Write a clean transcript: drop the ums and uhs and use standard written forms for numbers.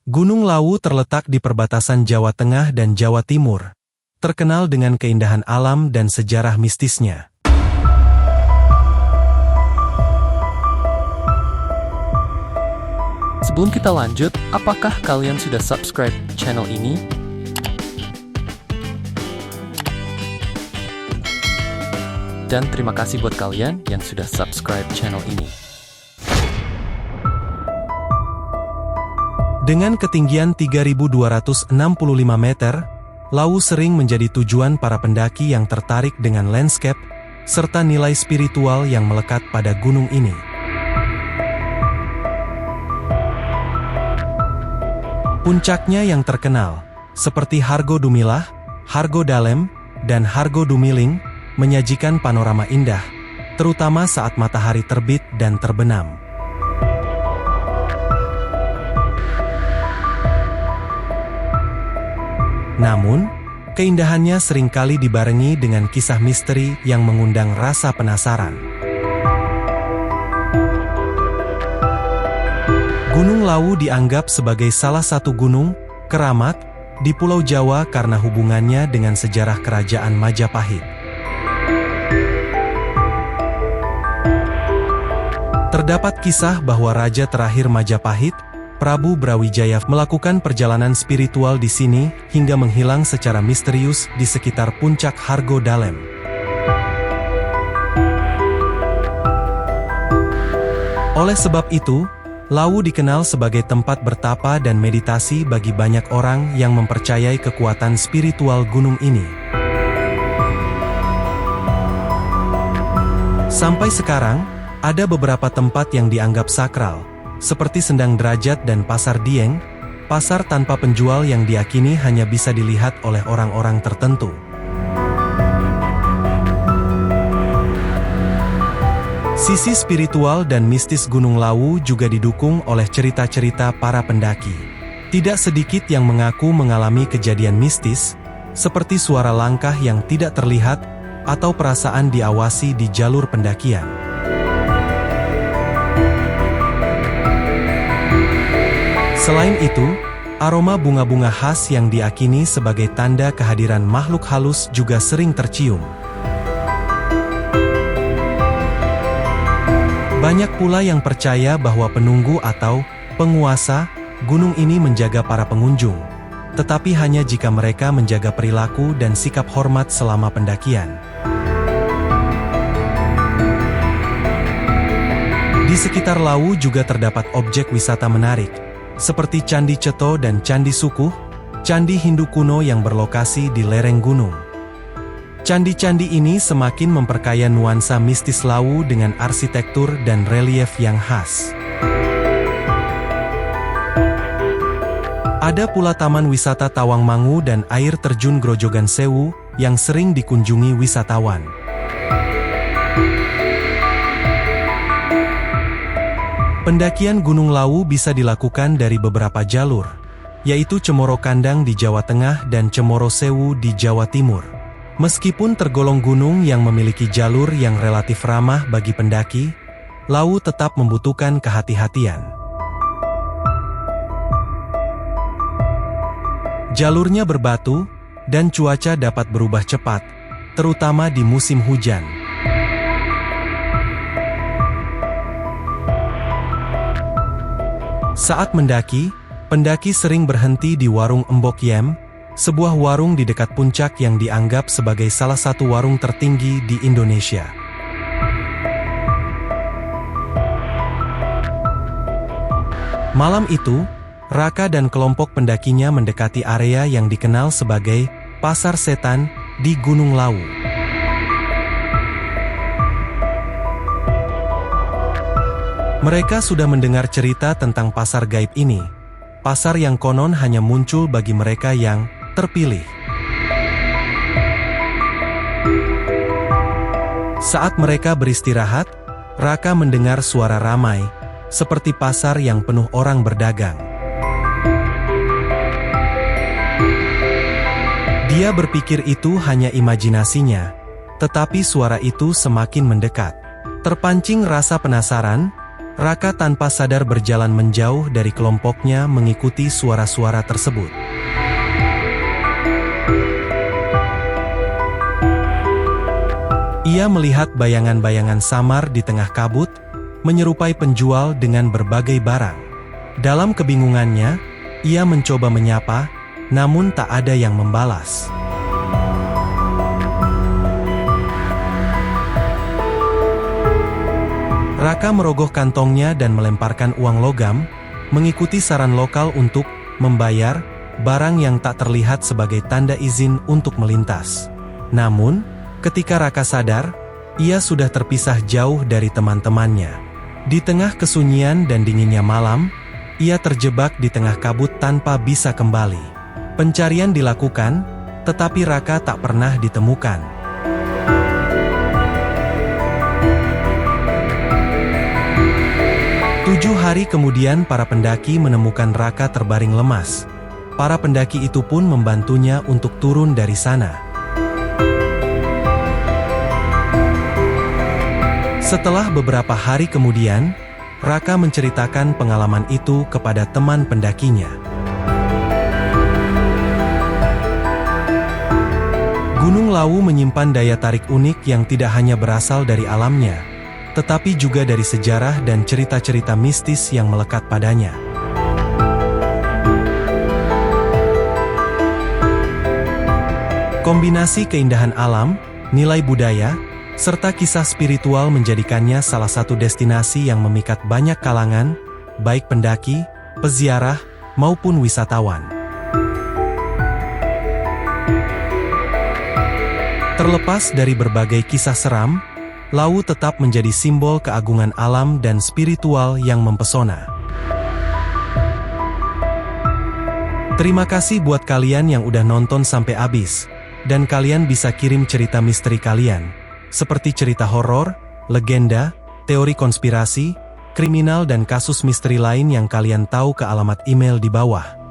Gunung Lawu terletak di perbatasan Jawa Tengah dan Jawa Timur, terkenal dengan keindahan alam dan sejarah mistisnya. Sebelum kita lanjut, apakah kalian sudah subscribe channel ini? Dan terima kasih buat kalian yang sudah subscribe channel ini. Dengan ketinggian 3.265 meter, Lawu sering menjadi tujuan para pendaki yang tertarik dengan landscape, serta nilai spiritual yang melekat pada gunung ini. Puncaknya yang terkenal, seperti Hargo Dumilah, Hargo Dalem, dan Hargo Dumiling, menyajikan panorama indah, terutama saat matahari terbit dan terbenam. Namun, keindahannya seringkali dibarengi dengan kisah misteri yang mengundang rasa penasaran. Gunung Lawu dianggap sebagai salah satu gunung keramat di Pulau Jawa karena hubungannya dengan sejarah Kerajaan Majapahit. Terdapat kisah bahwa Raja terakhir Majapahit, Prabu Brawijaya, melakukan perjalanan spiritual di sini hingga menghilang secara misterius di sekitar puncak Hargo Dalem. Oleh sebab itu, Lawu dikenal sebagai tempat bertapa dan meditasi bagi banyak orang yang mempercayai kekuatan spiritual gunung ini. Sampai sekarang, ada beberapa tempat yang dianggap sakral, seperti Sendang Derajat dan Pasar Dieng, pasar tanpa penjual yang diyakini hanya bisa dilihat oleh orang-orang tertentu. Sisi spiritual dan mistis Gunung Lawu juga didukung oleh cerita-cerita para pendaki. Tidak sedikit yang mengaku mengalami kejadian mistis, seperti suara langkah yang tidak terlihat, atau perasaan diawasi di jalur pendakian. Selain itu, aroma bunga-bunga khas yang diakini sebagai tanda kehadiran makhluk halus juga sering tercium. Banyak pula yang percaya bahwa penunggu atau penguasa gunung ini menjaga para pengunjung, tetapi hanya jika mereka menjaga perilaku dan sikap hormat selama pendakian. Di sekitar Lawu juga terdapat objek wisata menarik, seperti Candi Ceto dan Candi Sukuh, candi Hindu kuno yang berlokasi di lereng gunung. Candi-candi ini semakin memperkaya nuansa mistis Lawu dengan arsitektur dan relief yang khas. Ada pula Taman Wisata Tawangmangu dan air terjun Grojogan Sewu yang sering dikunjungi wisatawan. Pendakian Gunung Lawu bisa dilakukan dari beberapa jalur, yaitu Cemoro Kandang di Jawa Tengah dan Cemoro Sewu di Jawa Timur. Meskipun tergolong gunung yang memiliki jalur yang relatif ramah bagi pendaki, Lawu tetap membutuhkan kehati-hatian. Jalurnya berbatu, dan cuaca dapat berubah cepat, terutama di musim hujan. Saat mendaki, pendaki sering berhenti di warung Embok Yem, sebuah warung di dekat puncak yang dianggap sebagai salah satu warung tertinggi di Indonesia. Malam itu, Raka dan kelompok pendakinya mendekati area yang dikenal sebagai Pasar Setan di Gunung Lawu. Mereka sudah mendengar cerita tentang pasar gaib ini, pasar yang konon hanya muncul bagi mereka yang terpilih. Saat mereka beristirahat, Raka mendengar suara ramai, seperti pasar yang penuh orang berdagang. Dia berpikir itu hanya imajinasinya, tetapi suara itu semakin mendekat. Terpancing rasa penasaran, Raka tanpa sadar berjalan menjauh dari kelompoknya mengikuti suara-suara tersebut. Ia melihat bayangan-bayangan samar di tengah kabut, menyerupai penjual dengan berbagai barang. Dalam kebingungannya, ia mencoba menyapa, namun tak ada yang membalas. Raka merogoh kantongnya dan melemparkan uang logam, mengikuti saran lokal untuk membayar barang yang tak terlihat sebagai tanda izin untuk melintas. Namun, ketika Raka sadar, ia sudah terpisah jauh dari teman-temannya. Di tengah kesunyian dan dinginnya malam, ia terjebak di tengah kabut tanpa bisa kembali. Pencarian dilakukan, tetapi Raka tak pernah ditemukan. Tujuh hari kemudian para pendaki menemukan Raka terbaring lemas. Para pendaki itu pun membantunya untuk turun dari sana. Setelah beberapa hari kemudian, Raka menceritakan pengalaman itu kepada teman pendakinya. Gunung Lawu menyimpan daya tarik unik yang tidak hanya berasal dari alamnya, tetapi juga dari sejarah dan cerita-cerita mistis yang melekat padanya. Kombinasi keindahan alam, nilai budaya, serta kisah spiritual menjadikannya salah satu destinasi yang memikat banyak kalangan, baik pendaki, peziarah, maupun wisatawan. Terlepas dari berbagai kisah seram, Lawu tetap menjadi simbol keagungan alam dan spiritual yang mempesona. Terima kasih buat kalian yang udah nonton sampai habis, dan kalian bisa kirim cerita misteri kalian, seperti cerita horor, legenda, teori konspirasi, kriminal dan kasus misteri lain yang kalian tahu ke alamat email di bawah.